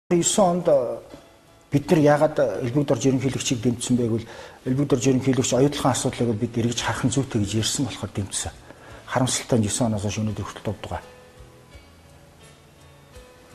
9 онд бид нар яагаад элбэг дорж ерөнхийлөгчийг дэмжсэн байг бол элбэг дорж ерөнхийлөгч оюутлахын асуудлыг бол бид эргэж харах нь зүйтэй гэж ярьсан болохоор дэмжсэн. Харамсалтай 9 оноос хойш өнөөдөр хүртэл дувдгаа.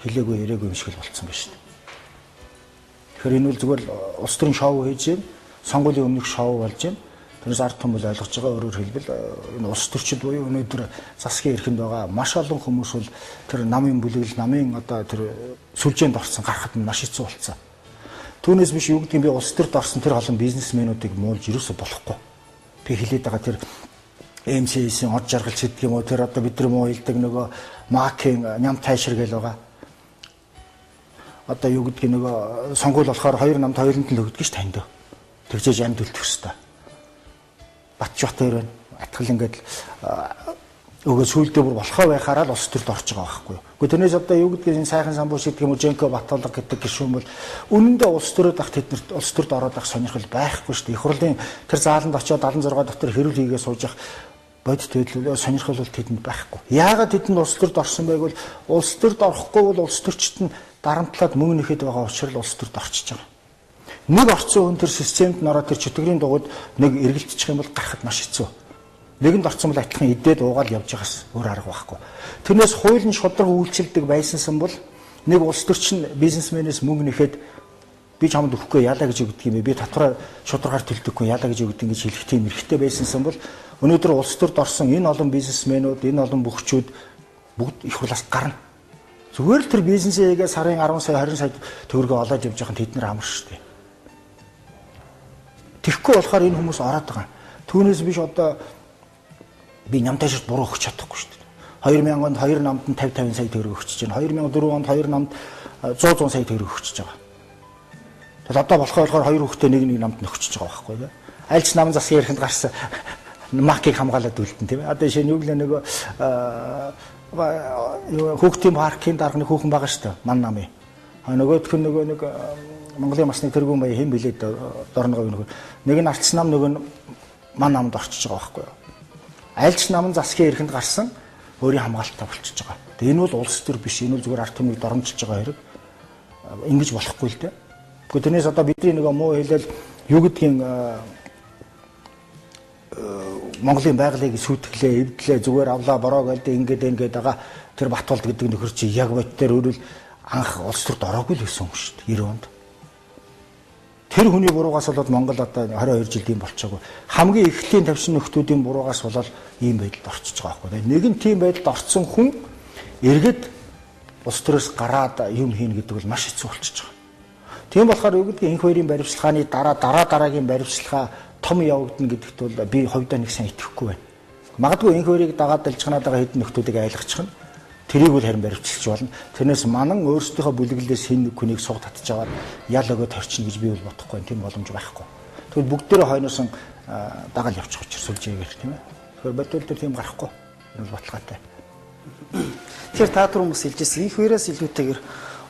Хэлээгүй ирээгүй юм шиг л болцсон байна шүү дээ. Тэгэхээр энэ бол зүгээр улс төрийн шоу хийж байна. Сонгуулийн өмнөх шоу болж байна. Тэрнээс ард түмэл ойлгож байгаа. Өөрөөр хэлбэл энэ улс төрчид буюу өнөөдөр засгийн эрхэнд байгаа маш олон хүмүүс бол тэр намын бүлэглэл, намын одоо тэр сүлжээнд орсон гарахад нь маш хэцүү болцсон. Түүнээс биш юу гэдгийг би улс төрд орсон тэр олон бизнесмэнүүдийг муулж юусоо болохгүй. Би хэлээд байгаа тэр МСС-ийн од жаргалч гэдэг юм уу тэр одоо бидний муу хэлдэг нөгөө макийн ням тайшир гэл байгаа. Одоо юу гэдгийг нөгөө сонгуул болохоор хоёр намд хоёуланд л өгдөг ш танд. Тэгжээж амьд үлдэх хэвээр. Батчбат хоёр байна. Атгал ингээд өгөө сүулдэ бүр болохоо байхаараа л улс төрд орж байгаа байхгүй юу. Гэхдээ тэрнээс одоо юу гэдгийг энэ сайхан самбууш гэдэг юм уу Женко Батолга гэдэг гишүүн бол үнэндээ улс төрөд ах тэднэрт улс төрд ороод ах сонирхол байхгүй шүү дээ. Их хурлын тэр зааланд очиод 76 дотор хэрүүл хийгээ сууж ах бодит төлөвлөлөө сонирхол бол тэдэнд байхгүй. Яагаад тэдэнд улс төрд орсон байг бол улс төрд орохгүй бол улс төрчид нь дарамтлаад мөнгө нэхэд байгаа учраас улс төрд орчиж байгаа. Нэг орцсон хүн тэр системд нороо тэр чөтгөрийн дугуйд нэг эргэлдчих юм бол гарахд маш хэцүү. Нэгэнд орцсон бол адилхан идээд уугаал явж байгаас өөр арга байхгүй. Тэрнээс хууль нь шудраг үйлчилдэг байсансан бол нэг улс төрчин бизнесмэнээс мөнгө нэхэд би чамд өгөхгүй яалаа гэж өгдөг юм бэ? Би татвараа шударгаар төлдөггүй яалаа гэж өгдөг ингэж хэлэх тийм эрхтэй байсансан бол өнөөдөр улс төрд орсон энэ олон бизнесмэнүүд, энэ олон бүхчүүд бүгд их хулаас гарна. Зүгээр л тэр бизнесээгээ сарын 10 сая 20 сая төгрөгөө олоод явж байхад тэд нар амар шүү дээ. Тэгэхгүй болохоор энэ хүмүүс ороод байгаа. Түүнээс биш одоо би нямтайшд буруу өгч чадахгүй шүү дээ. 2000 онд 2 намд нь 50 сая төгрөг өгчөж байна. 2004 онд 2 намд 100 сая төгрөг өгчөж байгаа. Тэгэл одоо болохоор 2 хүүхдээ нэг намд нь өгчөж байгаа байхгүй юу? Аль ч намын засгийн эрхэнд гарсан макийг хамгаалаад үлдэн тийм ээ. Одоо жишээ нь юу гэлээ нөгөө хүүхдийн паркийн дарга нэг хүүхэн байгаа шүү дээ. Ман намын. Нөгөөх нь нөгөө нэг Монголын масны тэргүүн баяа хэн билээд дорногоо нөхөр. Нэг нь ардс нам нөгөө ман намд орчиж байгаа байхгүй юу? Аль ч намын засгийн эрхэнд гарсан өөрийн хамгаалтаа болчихж байгаа. Тэгээ энэ бол улс төр биш. Энэ бол зүгээр ард түмнийг доромжилж байгаа хэрэг. Ингэж болохгүй л дээ. Гэхдээ тэрнээс одоо бидний нөгөө муу хэлэл юу гэдгийг Монголын байгалыг сүйтгэлээ, эвдлээ, зүгээр авлаа, бороо гэлдэ ингээд байгаа тэр Батболд гэдэг нөхөр чи яг бод дээр өөрөөр анх улс төрд ороогүй л байсан юм шүү дээ 90 онд. Тэр хүний буруугаас болоод Монгол одоо 22 жил ийм болчихоогүй. Хамгийн эхлэлийн тавьсан нөхдүүдийн буруугаас болоод ийм байдалд орчиж байгаа байхгүй. Нэг нь тийм байдалд орцсон хүн эргээд улс төрөөс гараад юм хийнэ гэдэг бол маш хэцүү болчихж байгаа. Тийм болохоор юу гэдгийг энх хоёрын баримтчилгааны дараагийн баримтчилгаа том явагдана гэдэгт бол би хувьдаа нэг сайн итгэхгүй байна. Магадгүй энх хоёрыг дагаад далжганаад байгаа хэдэн нөхдүүдийг айлгахчих нь тэрийг бол харин баримтчилж болно. Тэрнээс манан өөрсдийнхөө бүлэглэлээс хин нэг хүнийг суг татж аваад ял өгөөд хорчин гэж би бол бодохгүй. Тийм боломж байхгүй. Тэгвэл бүгдээрээ хойноос нь дагаал явчих учраас сүлжээгээр тийм ээ. Тэгэхээр бодвол тэр тийм гарахгүй. Энэ бол баталгаатай. Тэгэхээр та түрүүн бас хэлжсэн их хоёроос илүүтэйгээр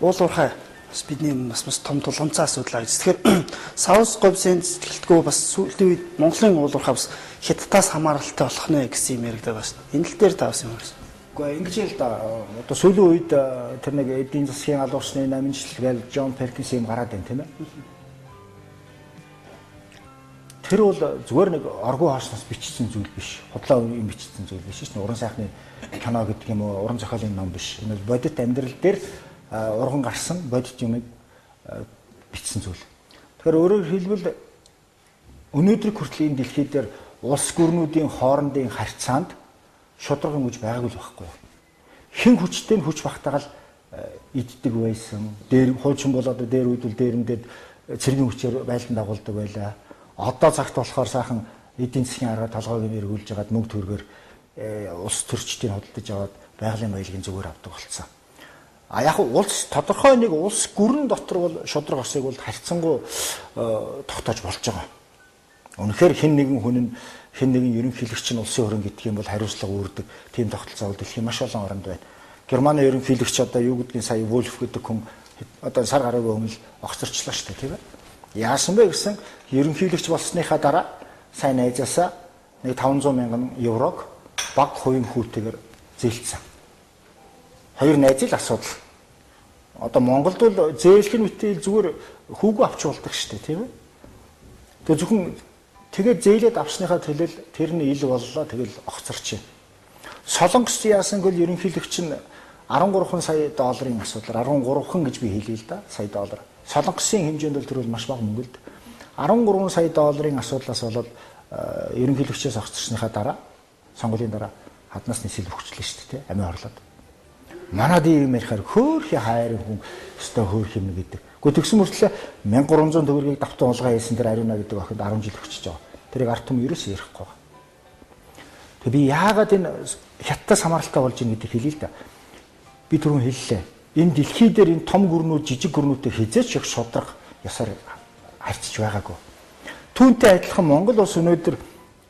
уул уурхай бас бидний бас том тулгамцаа асуудлаа гэж. Тэгэхээр Саус говьсын сэтгэлтгүү бас сүүлийн үед Монголын уул уурхай бас Хятадаас хамааралтай болох нэ гэсэн юм яригдаад байна шүү дээ. Энэ л дээр та бас юм байна. Ингэж л да одоо сүүлийн үед тэр нэг эдийн засгийн алуурсны намжлагэл Джон Перкинс юм гараад байна тийм ээ. Тэр бол зүгээр нэг оргуу хаашнаас бичсэн зүйл биш. Худлаа юм бичсэн зүйл биш шүү дээ. Уран сайхны кино гэдэг юм уу, уран зохиолын ном биш. Энэ бол бодит амьдрал дээр урган гарсан бодит юмыг бичсэн зүйл. Тэгэхээр өөрөөр хэлбэл өнөөдрийг хүртэл энэ дэлхий дээр улс гүрнүүдийн хоорондын харьцаанд шударга гэж байгаагүй л байхгүй. Хэн хүчтэй нь хүч багтаагаал иддэг байсан. Дээр хуучин бол одоо дээр үйдэл дээрэмдээд цэргийн хүчээр байлдан дагуулдаг байлаа. Одоо цагт болохоор сайхан эдийн засгийн арга толгойг эргүүлж хагаад мөнгө төгрөгөөр улс төрчдийг хөдөлж аваад байгалийн баялагын зүгээр авдаг болсон. А яг улс тодорхой нэг улс гүрэн дотор бол шударга осыг бол харьцангуй тогтоож болж байгаа. Үнэхээр хэн нэгэн ерөнхийлөгч нь улсын хөрөнгө гэдэг юм бол хариуцлага үүрдэг тийм тогтолцоо бол дэлхийн маш олон оронд байна. Германы ерөнхийлөгч одоо юу гэдгийг сая Вольф гэдэг хүн одоо сар гараагүй өмнө огцорчлаа шүү дээ тийм ээ. Яасан бэ гэсэн ерөнхийлөгч болсныхаа дараа сайн найзаасаа нэг 500 мянган еврог баг хувийн хүүтэйгээр зээлцсэн. Хоёр найз л асуудал. Одоо Монголд бол зээлхэн мэтэл зүгээр хүүгөө авч болдог шүү дээ, тийм ээ. Тэгээ зөвхөн тэгээд зээлээд авсныхаа төлөө тэр нь ил боллоо, тэгэл огцорч. Солонгос яасан гэвэл ерөнхийлөгч нь 13 сая долларын асуудал 13хан гэж би хэлье л да, сая доллар. Солонгосын хэмжээнд бол тэр бол маш бага мөнгө л 13 сая долларын асуудлаас болоод ерөнхийлөгчөөс огцорсныхаа дараа сонгуулийн дараа хаднаас нь сэл өгчлээ шүү дээ, амиа орлоод. Манад ийм ярихаар хөөхий хайрын хүн өстой хөөх юм гэдэг. Гэхдээ тэгсэн мөртлөө 1300 төгрөгийг давтан улгаа хийсэн тэр Ариуна гэдэг охинд 10 жил өгчөж байгаа. Тэрийг арт түм ерөөсөө ярихгүй байгаа. Тэгээ би яагаад энэ хятадаас хамааралтай болж ийн гэдэг хэлээ л да. Би түрүүн хэллээ. Энэ дэлхий дээр энэ том гүрнүүд, жижиг гүрнүүдтэй хизээч их шудраг ясаар харьцаж байгаагүй. Түүнтэй адилхан Монгол улс өнөөдөр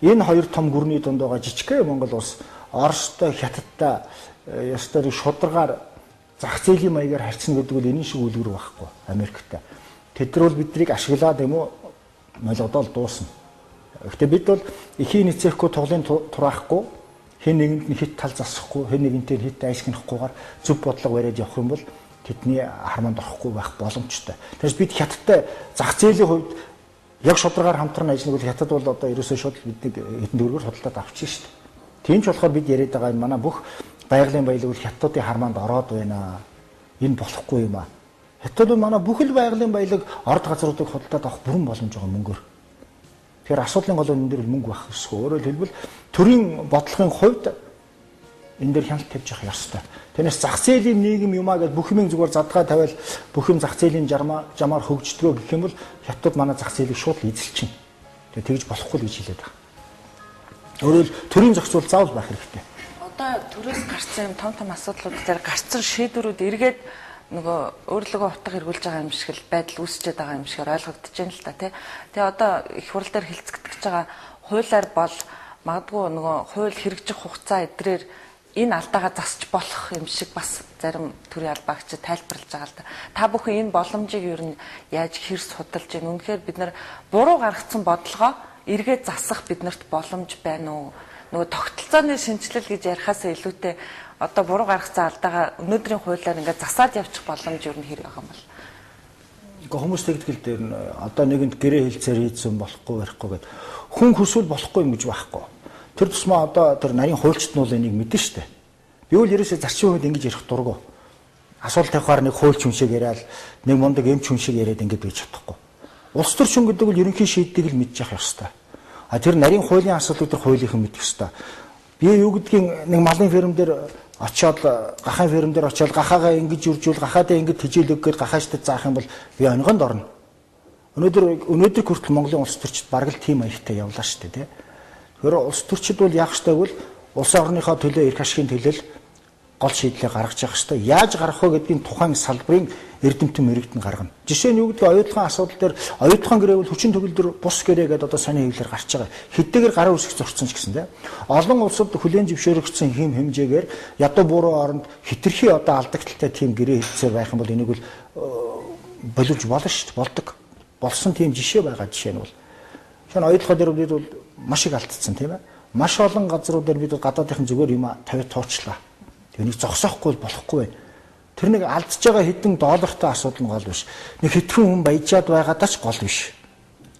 энэ хоёр том гүрний дунд байгаа жижигхэн Монгол улс Оростой, Хятадтай ястаар шударгаар зах зээлийн маягаар харьцна гэдэг бол энэ шиг үлгэр байхгүй Америктай. Тэд нар бол биднийг ашиглаад юм уу молгодол дуусна. Гэхдээ бид бол эхийн нэцэхгүй тоглын тураахгүй хэн нэгэнд нь хит тал засахгүй хэн нэгэнтэй хит айшгинахгүйгээр зөв бодлого бариад явах юм бол тэдний харманд орохгүй байх боломжтой. Тэгэхээр бид Хятадтай зах зээлийн хувьд яг шударгаар хамтран ажиллана бол Хятад бол одоо ерөөсөө шууд биднийг хэдэн төгрөгөөр хөдөлтөд авчих шүү дээ. Тийм ч болохоор бид яриад байгаа энэ манай бүх байгалийн баялаг бол Хятадын харманд ороод байна. Энэ болохгүй юм аа. Хятад бол манай бүх л байгалийн баялаг орд газруудыг хөдөлтөд авах бүрэн боломж байгаа мөнгөөр. Тэгэхээр асуудлын гол энэ дээр мөнгө байх ёсгүй. Өөрөөр хэлбэл төрийн бодлогын хувьд энэ дээр хяналт тавьж явах ёстой. Тэрнээс зах зээлийн нийгэм юмаа гэж бүх юмыг зүгээр задгаа тавиал бүх юм зах зээлийн жамаар хөгждгөө гэх юм бол Хятад манай зах зээлийг шууд эзэлчихнэ. Тэгээ тэгж болохгүй гэж хэлээд байгаа. Өөрөөр төрийн зохицуул заавал байх хэрэгтэй. Одоо төрөөс гарсан юм том асуудлууд дээр гарсан шийдвэрүүд эргээд нөгөө өөрлөгөө утга эргүүлж байгаа юм шиг л байдал үүсчээд байгаа юм шиг ойлгогдож байна л та тий. Тэгээ одоо их хурл дээр хилцэгдэж байгаа хуулиар бол магадгүй нөгөө хууль хэрэгжих хугацаа эдрээр энэ алдаагаа засч болох юм шиг бас зарим төрийн албаагчид тайлбарлаж байгаа л да. Та бүхэн энэ боломжийг ер нь яаж хэр судалж байна? Үнэхээр бид нар буруу гаргацсан бодлогоо эргээд засах биднэрт боломж байна уу? Нөгөө тогтолцооны шинжилэл гэж ярихаасаа илүүтэй одоо буруу гаргацсан алдаагаа өнөөдрийн хуулиар ингээд засаад явчих боломж ер нь хэрэг байгаа юм бол. Гэхдээ хүмүүс тэгдэл дээр нь одоо нэгэнд гэрээ хэлцээр хийсэн болохгүй барихгүй гэд хүн хүсвэл болохгүй юм гэж байхгүй. Тэр тусмаа одоо тэр нарийн хуульчд нь бол энийг мэдэн штэ. Би бол ерөөсөө зарчим үед ингэж ярих дурггүй. Асуулт тавихаар нэг хуульч хүн шиг яриад нэг мундаг эмч хүн шиг яриад ингэж бийж чадахгүй. Улс төрчин гэдэг бол ерөнхий шийдгийг л мэдж явах ёстой. А тэр нарийн хуулийн асуудлыг тэр хуулийнхан мэдэх ёстой. Би юу гэдгийг нэг малын ферм дээр очиод гахаан ферм дээр очиод гахаагаа ингэж үржүүл гахаадаа ингэж тижээлөг гээд гахааштай заах юм бол би онгонд орно. Өнөөдөр хүртэл Монголын улс төрчид бараг л тийм маягтай явлаа шүү дээ, тий. Тэгэхээр улс төрчид бол яах ёстой гэвэл улс орныхоо төлөө эрх ашигын төлөө гол шийдлээ гаргаж явах ёстой. Яаж гаргах вэ гэдгийг тухайн салбарын эрдэмтэн мэрэгдэн гаргана. Жишээ нь юу гэдгийг оюутлахын асуудал дээр оюутлахын гэрээвэл хүчин төгөлдөр бус гэрээ гэдэг одоо сони хэвлэлээр гарч байгаа. Хэдийгээр гараа үсгэж зурцсан ч гэсэн тийм. Олон улсад хүлээн зөвшөөрөгдсөн хэм хэмжээгээр ядуу бууруу оронд хитрхи одоо алдагдaltaй тийм гэрээ хэлцээ байх юм бол энийг бол боловж болно шүү дээ. Болдог. Болсон тийм жишээ байгаа жишээ нь бол. Тэгэхээр оюутлахын дээр бид бол маш их алдсан тийм ээ. Маш олон газруудаар бид гадаадынхан зүгээр юм тавиад туучлаа. Тэнийг зогсоохгүй болохгүй байна. Тэр нэг алдж байгаа хэдэн доллартай асуудал нь гол биш. Нэг хэдхэн хүн баяжаад байгаадаа ч гол биш.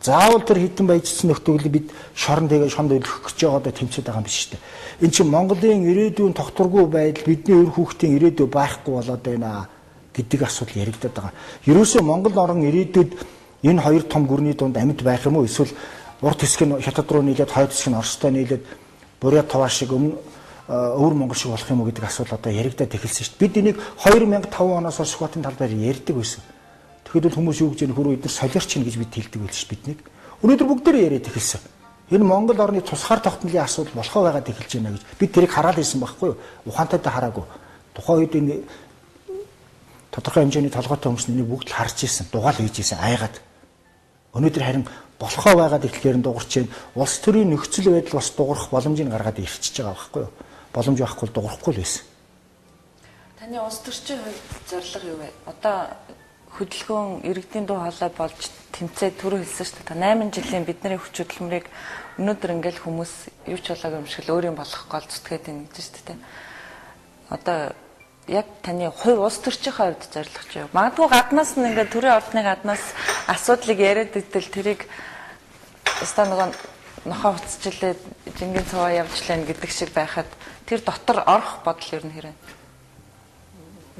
Заавал тэр хэдэн баяжсан нөхдөглөө бид шорон тэгээ шонд өлөх гэж байгаадаа тэмцээд байгаа юм биш үү? Энд чинь Монголын ирээдүйн тогтворгүй байдал бидний өр хүүхдийн ирээдүй байхгүй болоод байна гэдэг асуудал яригдаад байгаа. Ерөөсөө Монгол орн ирээдүйд энэ хоёр том гүрний дунд амьд байх юм уу? Эсвэл урд хэсэг нь Хятад руу нийлээд хойд хэсэг нь Оростой нийлээд Бурят Туваа шиг өвөр Монгол шиг болох юм уу гэдэг асуудал одоо яригдаад эхэлсэн шүү дээ. Бид энийг 2005 оноос хойш Сүхбаатарын талбайд ярьдаг байсан. Тэгэхэд бол хүмүүс юу гэж хөрөө эдгээр солиорч ийн гэж бид хэлдэг байл шүү биднийг. Өнөөдөр бүгдээрээ яриад эхэлсэн. Энэ Монгол орны тусгаар тогтнолын асуудал болохоо байгаад эхэлж байна гэж бид тэрийг хараад ирсэн байхгүй юу? Ухаантай хараагүй. Тухайн үед энэ тодорхой хэмжээний толгойтой хүмүүс энийг бүгд л харж ирсэн, дугаал хийж ирсэн айгаад. Өнөөдөр харин болохоо байгаад эхлэхээр нь дуурч байна. Улс төрийн нөхцөл байдал бас дуурах боломжийг гаргаад ирчихэж байгаа байхгүй юу? Боломж байхгүй дуурахгүй л байсан. Таны улс төрчийн хувьд зорилго юу вэ? Одоо хөдөлгөөн иргэдийн дуу хоолой болж тэмцээд түрүү хэлсэн шүү дээ. 8 жилийн бидний хүч хөдөлмөрийг өнөөдөр ингээл хүмүүс юу ч болоогүй юм шиг л өөрийн болох гол зүтгээд байна гэж шүү дээ. Одоо яг таны хувь улс төрчийнхөө хувьд зорилгоч юу? Магадгүй гаднаас нь ингээд төрийн ордны гаднаас асуудлыг яриад итэл тэрийг өстой нөгөө нохоо хуцчлээд жингийн цаваа явж лэн гэдэг шиг байхад тэр дотор орох бодол ер нь хэрэг.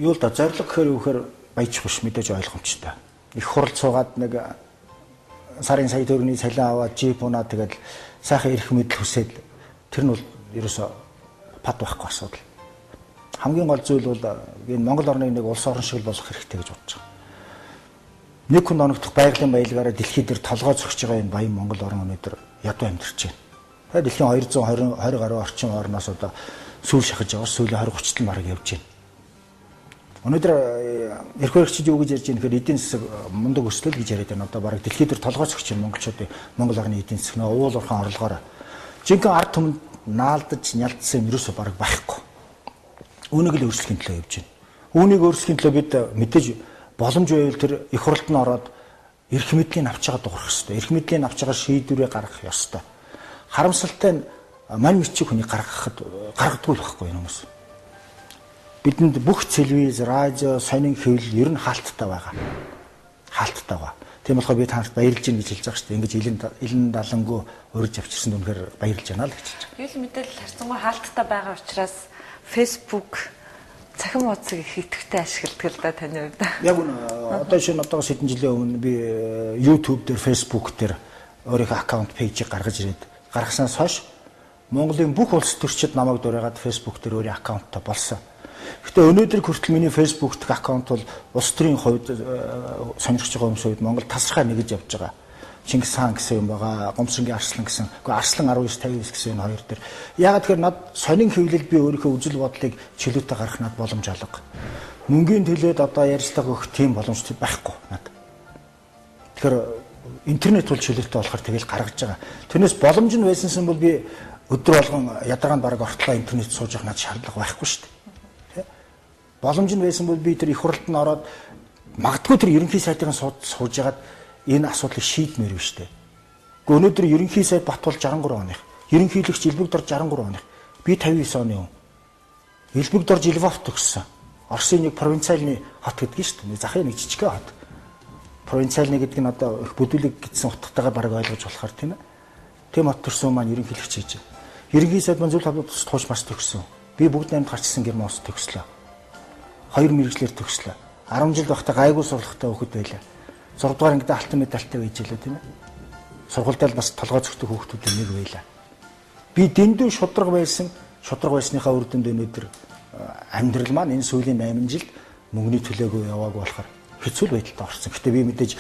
Юу л да зорилго гэхээр юу гэхээр баяжих биш мэдээж ойлгомжтой. Их хурал цуугаад нэг сарын сая төгрөгийн цалин аваад жип унаа тэгэл сайхан ирэх мэдл хүсээд тэр нь бол ерөөсө пад байхгүй асуудал. Хамгийн гол зүйл бол энэ Монгол орныг нэг улс орн шиг болгох хэрэгтэй гэж бодож байгаа. Нэг хүн оногдох байгалийн баялгаараа дэлхийд дээр толгой зогсож байгаа энэ баян Монгол орн өнөөдөр ядуу амьдарч байна. Тэгэхээр дэлхийн 220 гаруй орчим орноос одоо сүүл шахаж байгаа сүүлийн 20 30 тал марыг явж байна. Өнөөдөр эрх баригчид юу гэж ярьж байгаа нөхөр эдийн засаг мундаг өслөл гэж яриад байна. Одоо бараг дэлхийд дээр толгой зогсож байна монголчуудын Монгол орны эдийн засаг нөө уул уурхайн орлогоор жинхэнэ ард түмэнд наалдаж нялдсан юм ерөөсөө бараг байхгүй. Үүнийг л өөрчлөхийн төлөө явж байна. Үүнийг өөрчлөхийн төлөө бид мэдээж боломж байвал тэр их хуралд нь ороод эрх мэдлийн авч байгаа дуурах ёстой. Эрх мэдлийн авч байгаа шийдвэрээ гаргах ёстой. Харамсалтай нь мань мичиг хүний гаргадгүй л байхгүй юм хүмүүс. Бидэнд бүх телевиз, радио, сонин хэвлэл ер нь хаалттай байгаа. Хаалттай байгаа. Тийм болохоор би танарт баярлж гин гэж хэлж байгаа шүү дээ. Ингэж илэн далангуу урьж авчирсан үнэхээр баярлж байна л гэж хэлж байгаа. Юу л мэдээлэл харцангуй хаалттай байгаа учраас Facebook цахим хуудсыг их идэвхтэй ашигладаг л да таны хувьд. Яг үнэ одоо шинэ одоогоос хэдэн жилийн өмнө би YouTube дээр, Facebook дээр өөрийнхөө аккаунт пэйжийг гаргаж ирээд гаргаснаас хойш Монголын бүх улс төрчид намайг дураагаад Facebook дээр өөрийн аккаунттай болсон. Гэтэ өнөөдөр хүртэл миний Facebook дэх аккаунт бол улс төрийн хувьд сонирхож байгаа хүмүүс үед Монгол тасархай нэгж явж байгаа. Чингис хаан гэсэн юм байгаа, Гомсонгийн Арслан гэсэн. Гэхдээ Арслан 1959 гэсэн энэ хоёр дээр. Яагаад тэгэхээр над сонин хэвлэл би өөрийнхөө үзэл бодлыг чөлөөтэй гаргах над боломж алга. Мөнгөний төлөөд одоо ярьцлага өгөх тийм боломж байхгүй над. Тэгэхээр интернет бол чөлөөтэй болохоор тэгэл гаргаж байгаа. Тэрнээс боломж нь байсансан бол би өдөр болгон ядаргаанд бараг ортлоо интернет сууж явах над шаардлага байхгүй шүү дээ. Боломж нь байсан бол би тэр их хуралд нь ороод магадгүй тэр ерөнхий сайтын сууж ягаад энэ асуудлыг шийдмээр биш үү? Гэхдээ өнөөдөр ерөнхий сайд бат бол 63 оных. Ерөнхийлөгч Элбэг Дор 63 оных. Би 59 оны хүн. Элбэг Дор Жилвов төгссөн. Оросын нэг провинциалны хот гэдэг нь шүү дээ. Захын нэг жижигхэн хот. Провинциалны гэдэг нь одоо их бүдүүлэг гэсэн утгатайгаар бараг ойлгож болохоор тийм ээ. Тэм хот төрсөн маань ерөнхийлөгч хийж байна. Ерөнхий сайд маань зүйл хамт тусч бас төгссөн. Би бүгд найрамд гарчсан герман улс төгслөө. 2 мэрэгчлэр төгслөө. 10 жил байхдаа гайгүй сурлагатай хүүхэд байлаа. 6 дугаар ангид алтан медальтай байж лээ тийм ээ. Сургуультай бас толгой зөртөх хүүхдүүд нэг байлаа. Би дэндүү шудраг байсныхаа үр дүнд өнөөдөр амьдрал маань энэ сүүлийн 8 жилд мөнгөний төлөөгүй яваагүй болохоор хэцүү байдалд орсон. Гэхдээ би мэдээж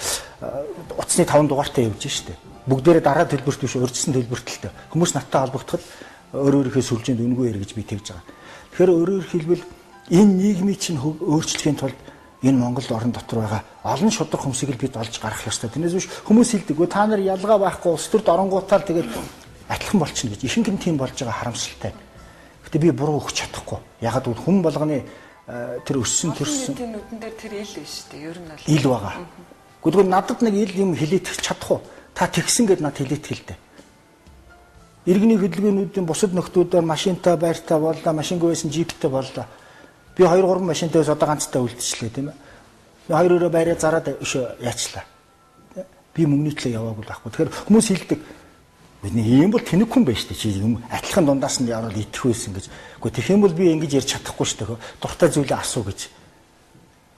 утасны 5 дугаартай явж штэ. Бүгдээрээ дараа төлбөрт биш урьдчилсан төлбөртөлтэй. Хүмүүс надтай холбогдоход өөрийнхөө сүлжээнд үнгүй ярих гэж би тэгж байгаа. Тэгэхээр өөрөөр хэлбэл энэ нийгмийг чинь өөрчлөхийн тулд энэ Монгол орн дотор байгаа олон шудраг хүмүүсийг л бид олж гаргах ёстой. Тэрнээс биш хүмүүс хэлдэг. Та нар ялгаа байхгүй улс төрд оронгуутаал тэгээд адилхан болчихно гэж. Ихэнх нь тийм болж байгаа харамсалтай. Гэтэ би буруу өгч чадахгүй. Ягаад гэвэл хүн болгоны тэр өссөн төрсөн тийм нүдэн дээр тэр ил биш үү? Ер нь бол ил байгаа. Гэхдээ надад нэг ил юм хилээтгэж чадахгүй. Та тэгсэн гэд надад хилээтгэл дээ. Иргэний хөдөлгөөнүүдийн бусад нөхдүүдээр машинтай байртай боллоо, машингүй байсан жиптэй боллоо. Би 2-3 машинтай ус одоо ганцтай үлдчихлээ тийм ээ. Би 2-2 байраа зараад яачлаа. Би мөнгөний төлөө яваагүй байхгүй. Тэгэхээр хүмүүс хэлдэг бидний ийм бол тэнэг хүн байж тээ чи юм адилхан дундаас нь яваад идэх байсан гэж. Гэхдээ тэгэх юм бол би ингэж ярьж чадахгүй шүү дээ. Дуртай зүйлээ асуу гэж.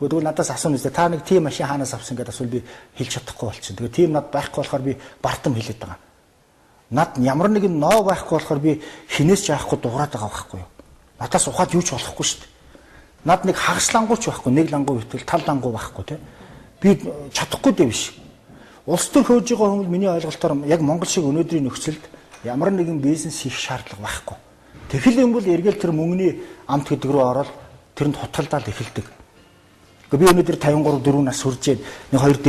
Тэгвэл надаас асууна үстэй та нэг тийм машин хаанаас авсан гэдээ асуул би хэлж чадахгүй болчихно. Тэгээ тийм над байхгүй болохоор би бартам хэлээд байгаа. Над ямар нэгэн ноо байхгүй болохоор би хинээс ч яахгүй дуурайд байгаа байхгүй юу. Надаас ухаад юу ч болохгүй шүү дээ. Над нэг хагаслангууч байхгүй, нэг лангуу битэл тал лангуу байхгүй тий. Би чадахгүй дээ биш. Улс төр хөөж байгаа хүмүүс миний ойлголтоор яг Монгол шиг өнөөдрийн нөхцөлд ямар нэгэн бизнес хийх шаардлага байхгүй. Тэгэхэл юм бол эргэл тэр мөнгөний амт гэдэг рүү ороод тэрэнд хутгалдаал эхэлдэг. Гэхдээ би өнөөдөр 53 4 нас хүрчээд нэг хоёр дээд